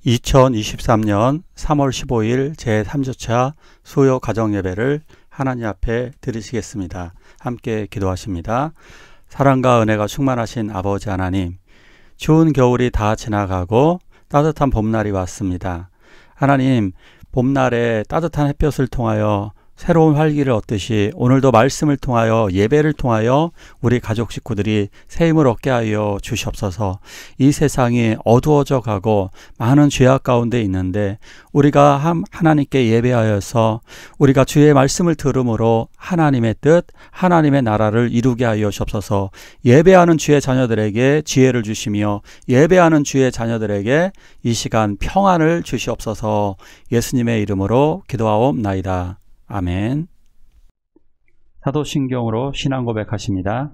2023년 3월 15일 제3주차 수요 가정예배를 하나님 앞에 드리시겠습니다. 함께 기도하십니다. 사랑과 은혜가 충만하신 아버지 하나님, 추운 겨울이 다 지나가고 따뜻한 봄날이 왔습니다. 하나님, 봄날에 따뜻한 햇볕을 통하여 새로운 활기를 얻듯이 오늘도 말씀을 통하여 예배를 통하여 우리 가족 식구들이 새 힘을 얻게 하여 주시옵소서. 이 세상이 어두워져 가고 많은 죄악 가운데 있는데 우리가 하나님께 예배하여서 우리가 주의 말씀을 들음으로 하나님의 뜻, 하나님의 나라를 이루게 하여 주옵소서. 예배하는 주의 자녀들에게 지혜를 주시며 예배하는 주의 자녀들에게 이 시간 평안을 주시옵소서. 예수님의 이름으로 기도하옵나이다. 아멘. 사도신경으로 신앙 고백하십니다.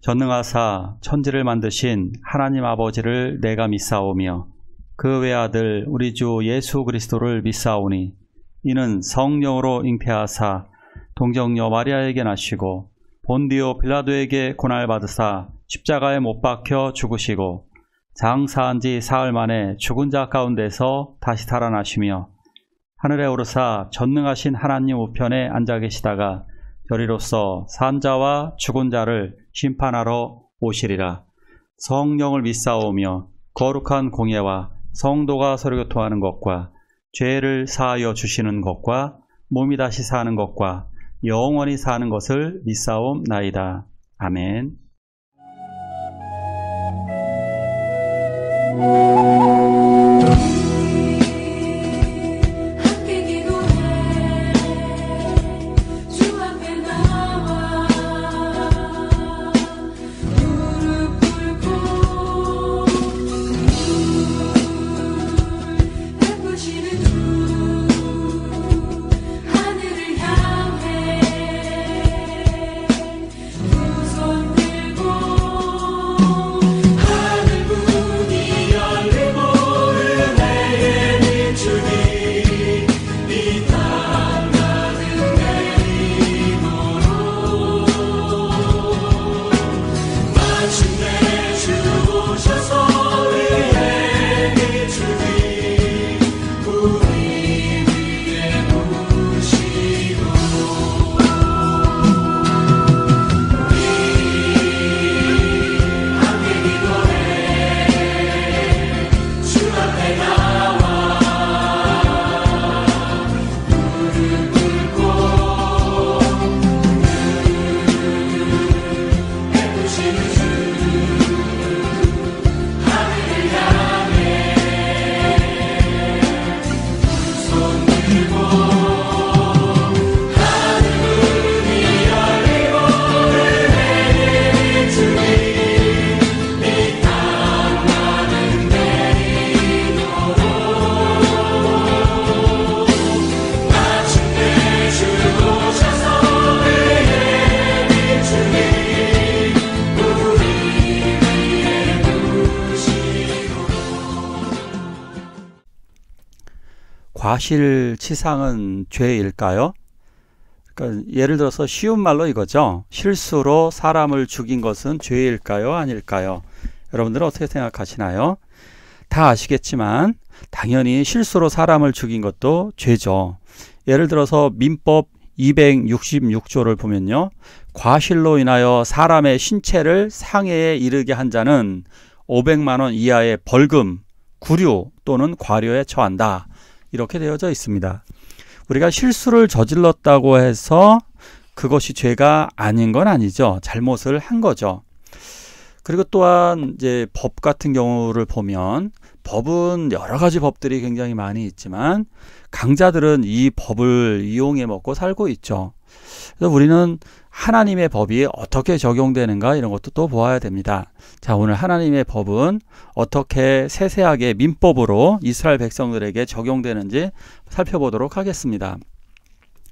전능하사 천지를 만드신 하나님 아버지를 내가 믿사오며 그 외아들 우리 주 예수 그리스도를 믿사오니 이는 성령으로 잉태하사 동정녀 마리아에게 나시고 본디오 빌라도에게 고난을 받으사 십자가에 못 박혀 죽으시고 장사한 지 사흘 만에 죽은 자 가운데서 다시 살아나시며 하늘에 오르사 전능하신 하나님 우편에 앉아 계시다가 저리로서 산 자와 죽은 자를 심판하러 오시리라. 성령을 믿사오며 거룩한 공예와 성도가 서로 교통하는 것과 죄를 사하여 주시는 것과 몸이 다시 사는 것과 영원히 사는 것을 믿사옵나이다. 아멘. 과실치상은 죄일까요? 그러니까 예를 들어서 쉬운 말로 이거죠. 실수로 사람을 죽인 것은 죄일까요? 아닐까요? 여러분들은 어떻게 생각하시나요? 다 아시겠지만 당연히 실수로 사람을 죽인 것도 죄죠. 예를 들어서 민법 266조를 보면요. 과실로 인하여 사람의 신체를 상해에 이르게 한 자는 500만 원 이하의 벌금, 구류 또는 과료에 처한다. 이렇게 되어져 있습니다. 우리가 실수를 저질렀다고 해서 그것이 죄가 아닌 건 아니죠. 잘못을 한 거죠. 그리고 또한 이제 법 같은 경우를 보면 법은 여러 가지 법들이 굉장히 많이 있지만 강자들은 이 법을 이용해 먹고 살고 있죠. 그래서 우리는 하나님의 법이 어떻게 적용되는가 이런 것도 또 보아야 됩니다. 자, 오늘 하나님의 법은 어떻게 세세하게 민법으로 이스라엘 백성들에게 적용되는지 살펴보도록 하겠습니다.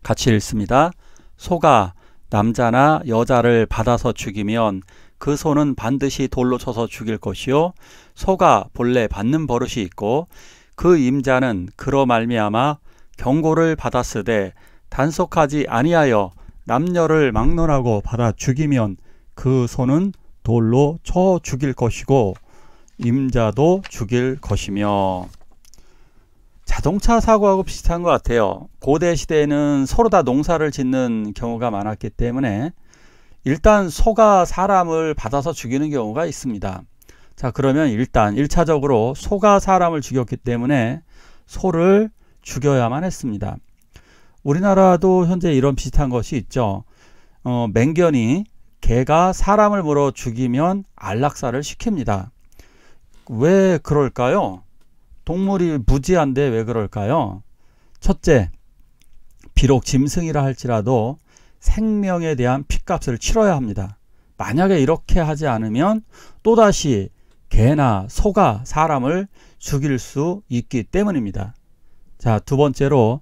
같이 읽습니다. 소가 남자나 여자를 받아서 죽이면 그 소는 반드시 돌로 쳐서 죽일 것이요 소가 본래 받는 버릇이 있고 그 임자는 그로 말미암아 경고를 받았으되 단속하지 아니하여 남녀를 막론하고 받아 죽이면 그 소는 돌로 쳐 죽일 것이고 임자도 죽일 것이며. 자동차 사고하고 비슷한 것 같아요. 고대 시대에는 서로 다 농사를 짓는 경우가 많았기 때문에 일단 소가 사람을 받아서 죽이는 경우가 있습니다. 자, 그러면 일단 1차적으로 소가 사람을 죽였기 때문에 소를 죽여야만 했습니다. 우리나라도 현재 이런 비슷한 것이 있죠. 맹견이 개가 사람을 물어 죽이면 안락사를 시킵니다. 왜 그럴까요? 동물이 무지한데 왜 그럴까요? 첫째, 비록 짐승이라 할지라도 생명에 대한 핏값을 치러야 합니다. 만약에 이렇게 하지 않으면 또다시 개나 소가 사람을 죽일 수 있기 때문입니다. 자, 두 번째로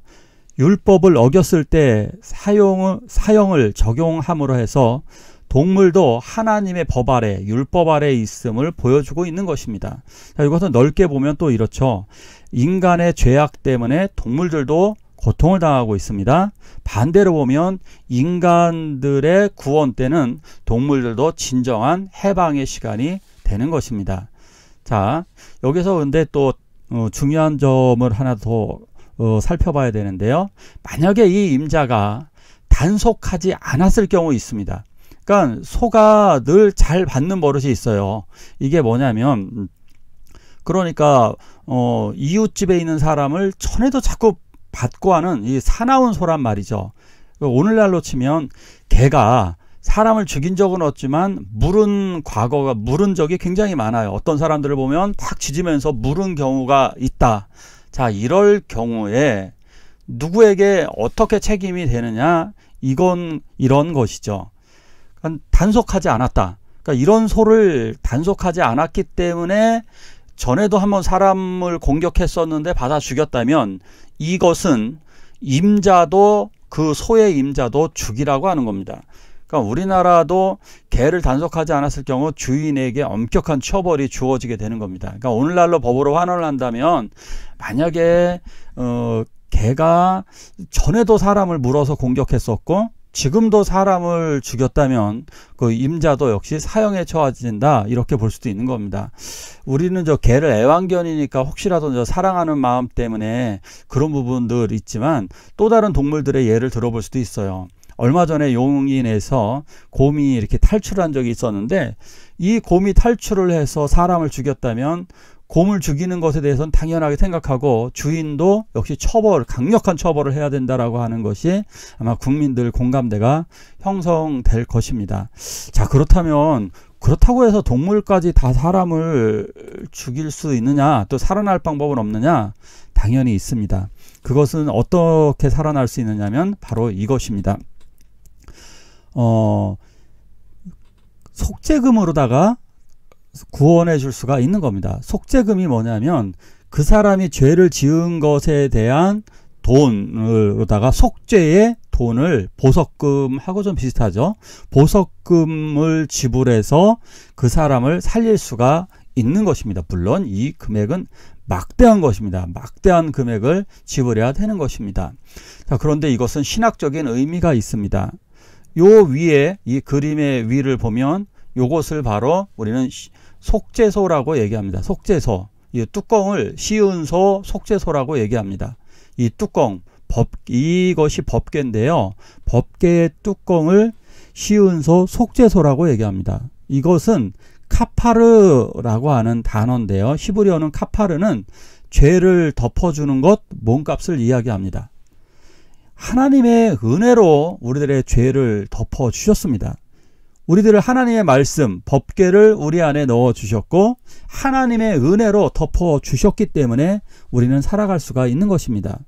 율법을 어겼을 때 사형을 적용함으로 해서 동물도 하나님의 법 아래, 율법 아래 있음을 보여주고 있는 것입니다. 자, 이것은 넓게 보면 또 이렇죠. 인간의 죄악 때문에 동물들도 고통을 당하고 있습니다. 반대로 보면 인간들의 구원 때는 동물들도 진정한 해방의 시간이 되는 것입니다. 자, 여기서 근데 또 중요한 점을 하나 더 살펴봐야 되는데요. 만약에 이 임자가 단속하지 않았을 경우 있습니다. 그러니까 소가 늘 잘 받는 버릇이 있어요. 이게 뭐냐면, 그러니까 이웃집에 있는 사람을 전에도 자꾸 받고 하는 이 사나운 소란 말이죠. 오늘날로 치면 개가 사람을 죽인 적은 없지만 물은 적이 굉장히 많아요. 어떤 사람들을 보면 탁 짖으면서 물은 경우가 있다. 자, 이럴 경우에 누구에게 어떻게 책임이 되느냐? 이런 것이죠. 그러니까 단속하지 않았다. 그러니까 이런 소를 단속하지 않았기 때문에 전에도 한번 사람을 공격했었는데 받아 죽였다면 이것은 임자도, 그 소의 임자도 죽이라고 하는 겁니다. 그러니까 우리나라도 개를 단속하지 않았을 경우 주인에게 엄격한 처벌이 주어지게 되는 겁니다. 그러니까 오늘날로 법으로 환원을 한다면 만약에 개가 전에도 사람을 물어서 공격했었고 지금도 사람을 죽였다면 그 임자도 역시 사형에 처해진다, 이렇게 볼 수도 있는 겁니다. 우리는 저 개를 애완견이니까 혹시라도 저 사랑하는 마음 때문에 그런 부분들 있지만 또 다른 동물들의 예를 들어볼 수도 있어요. 얼마 전에 용인에서 곰이 이렇게 탈출한 적이 있었는데 이 곰이 탈출을 해서 사람을 죽였다면 곰을 죽이는 것에 대해서는 당연하게 생각하고 주인도 역시 강력한 처벌을 해야 된다라고 하는 것이 아마 국민들 공감대가 형성될 것입니다. 자, 그렇다고 해서 동물까지 다 사람을 죽일 수 있느냐, 또 살아날 방법은 없느냐? 당연히 있습니다. 그것은 어떻게 살아날 수 있느냐면 바로 이것입니다. 속죄금으로다가 구원해 줄 수가 있는 겁니다. 속죄금이 뭐냐면 그 사람이 죄를 지은 것에 대한 돈으로다가 속죄의 돈을, 보석금하고 좀 비슷하죠. 보석금을 지불해서 그 사람을 살릴 수가 있는 것입니다. 물론 이 금액은 막대한 것입니다. 막대한 금액을 지불해야 되는 것입니다. 자, 그런데 이것은 신학적인 의미가 있습니다. 요 위에, 이 그림의 위를 보면 요것을 바로 우리는 속죄소라고 얘기합니다. 속죄소. 이 뚜껑을 시은소 속죄소라고 얘기합니다. 이 뚜껑, 이것이 법궤인데요. 법궤의 뚜껑을 시은소 속죄소라고 얘기합니다. 이것은 카파르라고 하는 단어인데요. 히브리어는 카파르는 죄를 덮어주는 것, 몸값을 이야기합니다. 하나님의 은혜로 우리들의 죄를 덮어주셨습니다. 우리들을 하나님의 말씀, 법궤를 우리 안에 넣어주셨고 하나님의 은혜로 덮어주셨기 때문에 우리는 살아갈 수가 있는 것입니다.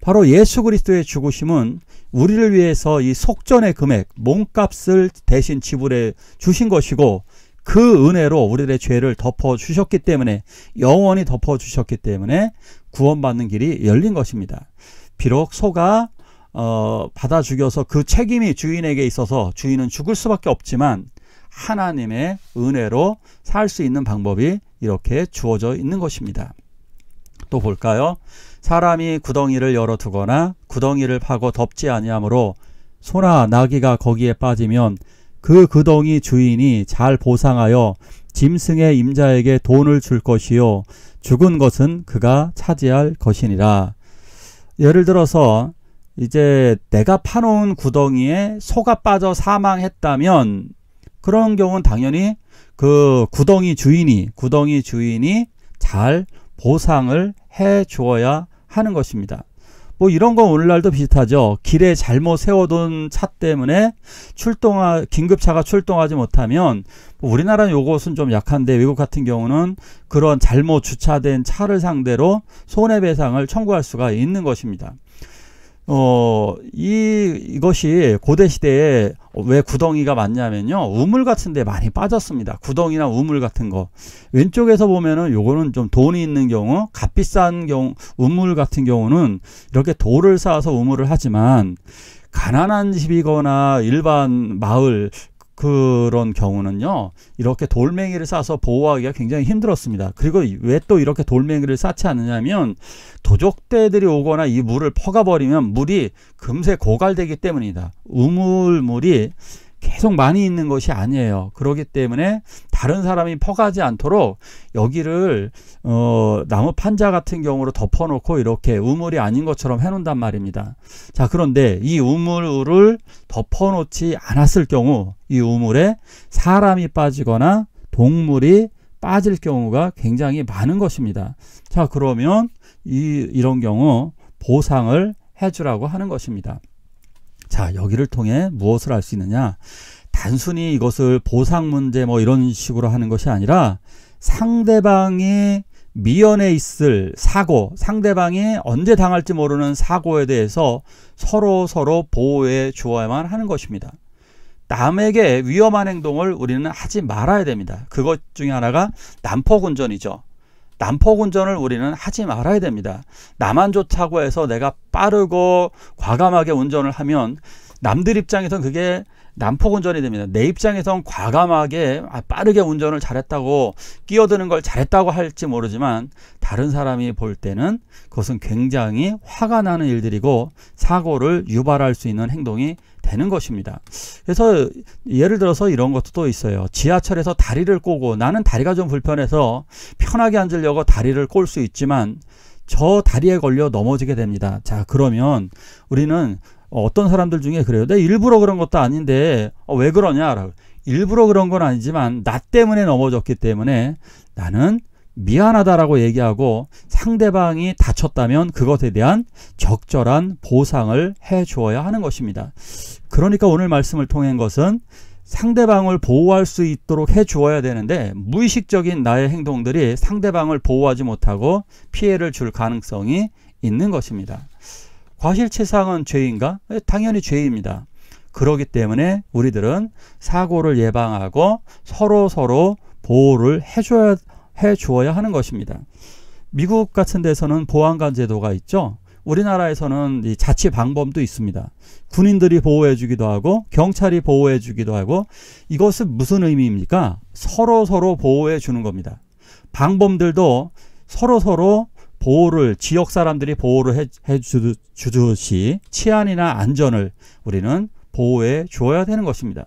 바로 예수 그리스도의 죽으심은 우리를 위해서 이 속전의 금액, 몸값을 대신 지불해 주신 것이고 그 은혜로 우리들의 죄를 덮어주셨기 때문에, 영원히 덮어주셨기 때문에 구원받는 길이 열린 것입니다. 비록 소가 받아 죽여서 그 책임이 주인에게 있어서 주인은 죽을 수밖에 없지만 하나님의 은혜로 살 수 있는 방법이 이렇게 주어져 있는 것입니다. 또 볼까요? 사람이 구덩이를 열어두거나 구덩이를 파고 덮지 아니하므로 소나 나귀가 거기에 빠지면 그 구덩이 주인이 잘 보상하여 짐승의 임자에게 돈을 줄 것이요 죽은 것은 그가 차지할 것이니라. 예를 들어서 이제 내가 파놓은 구덩이에 소가 빠져 사망했다면 그런 경우는 당연히 그 구덩이 주인이 잘 보상을 해 주어야 하는 것입니다. 뭐 이런 거 오늘날도 비슷하죠. 길에 잘못 세워둔 차 때문에 긴급차가 출동하지 못하면, 우리나라는 요것은 좀 약한데 외국 같은 경우는 그런 잘못 주차된 차를 상대로 손해배상을 청구할 수가 있는 것입니다. 이것이 고대 시대에 왜 구덩이가 많냐면요, 우물 같은 데 많이 빠졌습니다. 구덩이나 우물 같은 거. 왼쪽에서 보면은 요거는 좀 돈이 있는 경우, 값비싼 경우, 우물 같은 경우는 이렇게 돌을 쌓아서 우물을 하지만, 가난한 집이거나 일반 마을 그런 경우는요, 이렇게 돌멩이를 싸서 보호하기가 굉장히 힘들었습니다. 그리고 왜 또 이렇게 돌멩이를 쌓지 않느냐면, 도적대들이 오거나 이 물을 퍼가버리면 물이 금세 고갈되기 때문이다. 우물물이 계속 많이 있는 것이 아니에요. 그렇기 때문에 다른 사람이 퍼가지 않도록 여기를 나무 판자 같은 경우로 덮어놓고 이렇게 우물이 아닌 것처럼 해놓는단 말입니다. 자, 그런데 이 우물을 덮어놓지 않았을 경우 이 우물에 사람이 빠지거나 동물이 빠질 경우가 굉장히 많은 것입니다. 자, 그러면 이런 경우 보상을 해주라고 하는 것입니다. 자, 여기를 통해 무엇을 알 수 있느냐? 단순히 이것을 보상 문제 뭐 이런 식으로 하는 것이 아니라, 상대방이 미연에 있을 사고, 상대방이 언제 당할지 모르는 사고에 대해서 서로 보호해 주어야만 하는 것입니다. 남에게 위험한 행동을 우리는 하지 말아야 됩니다. 그것 중에 하나가 난폭운전이죠. 난폭운전을 우리는 하지 말아야 됩니다. 나만 좋다고 해서 내가 빠르고 과감하게 운전을 하면 남들 입장에선 그게 난폭운전이 됩니다. 내 입장에선 과감하게 빠르게 운전을 잘했다고, 끼어드는 걸 잘했다고 할지 모르지만 다른 사람이 볼 때는 그것은 굉장히 화가 나는 일들이고 사고를 유발할 수 있는 행동이 되는 것입니다. 그래서 예를 들어서 이런 것도 또 있어요. 지하철에서 다리를 꼬고, 나는 다리가 좀 불편해서 편하게 앉으려고 다리를 꼴 수 있지만 저 다리에 걸려 넘어지게 됩니다. 자, 그러면 우리는 어떤 사람들 중에 그래요. 내가 일부러 그런 것도 아닌데 왜 그러냐? 일부러 그런 건 아니지만 나 때문에 넘어졌기 때문에 나는 미안하다라고 얘기하고, 상대방이 다쳤다면 그것에 대한 적절한 보상을 해 주어야 하는 것입니다. 그러니까 오늘 말씀을 통한 것은 상대방을 보호할 수 있도록 해 주어야 되는데, 무의식적인 나의 행동들이 상대방을 보호하지 못하고 피해를 줄 가능성이 있는 것입니다. 과실치상은 죄인가? 당연히 죄입니다. 그렇기 때문에 우리들은 사고를 예방하고 서로 보호를 해 주어야 하는 것입니다. 미국 같은 데서는 보안관 제도가 있죠. 우리나라에서는 이 자치방범도 있습니다. 군인들이 보호해 주기도 하고 경찰이 보호해 주기도 하고, 이것은 무슨 의미입니까? 서로 보호해 주는 겁니다. 방범들도 서로 보호를, 지역 사람들이 보호를 해 주듯이 치안이나 안전을 우리는 보호해 주어야 되는 것입니다.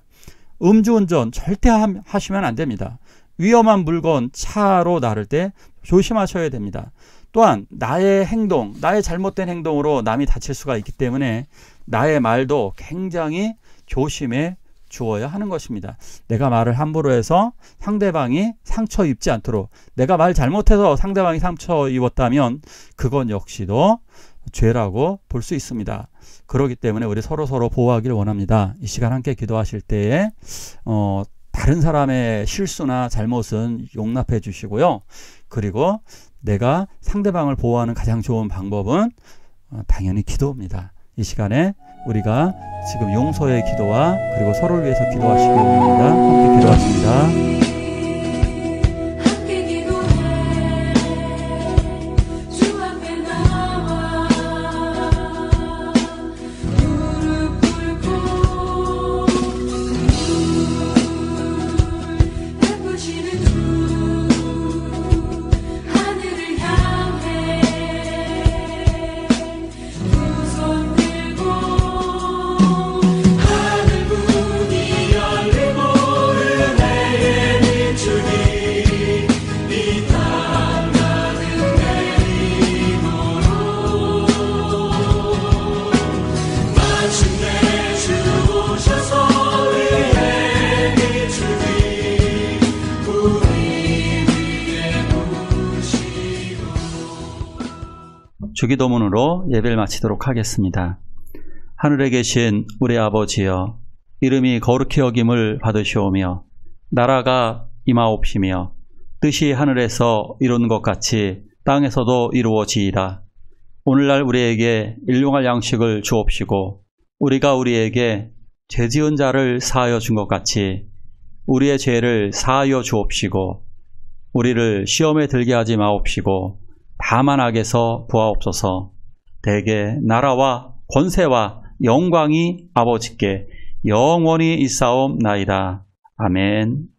음주운전 절대 하시면 안 됩니다. 위험한 물건 차로 나를 때 조심하셔야 됩니다. 또한 나의 행동, 나의 잘못된 행동으로 남이 다칠 수가 있기 때문에 나의 말도 굉장히 조심해 주어야 하는 것입니다. 내가 말을 함부로 해서 상대방이 상처 입지 않도록, 내가 말 잘못해서 상대방이 상처 입었다면 그건 역시도 죄라고 볼 수 있습니다. 그렇기 때문에 우리 서로 보호하기를 원합니다. 이 시간 함께 기도하실 때에 다른 사람의 실수나 잘못은 용납해 주시고요. 그리고 내가 상대방을 보호하는 가장 좋은 방법은 당연히 기도입니다. 이 시간에 우리가 지금 용서의 기도와 그리고 서로를 위해서 기도하시기 원합니다. 함께 기도하십니다. 하늘 문이 열리고 은혜의 주기도문으로 예배를 마치도록 하겠습니다. 하늘에 계신 우리 아버지여, 이름이 거룩히 여김을 받으시오며 나라가 임하옵시며 뜻이 하늘에서 이루는 것 같이 땅에서도 이루어지이다. 오늘날 우리에게 일용할 양식을 주옵시고 우리가 우리에게 죄지은 자를 사하여 준 것 같이 우리의 죄를 사하여 주옵시고 우리를 시험에 들게 하지 마옵시고 다만 악에서 구하옵소서. 대개 나라와 권세와 영광이 아버지께 영원히 있사옵나이다. 아멘.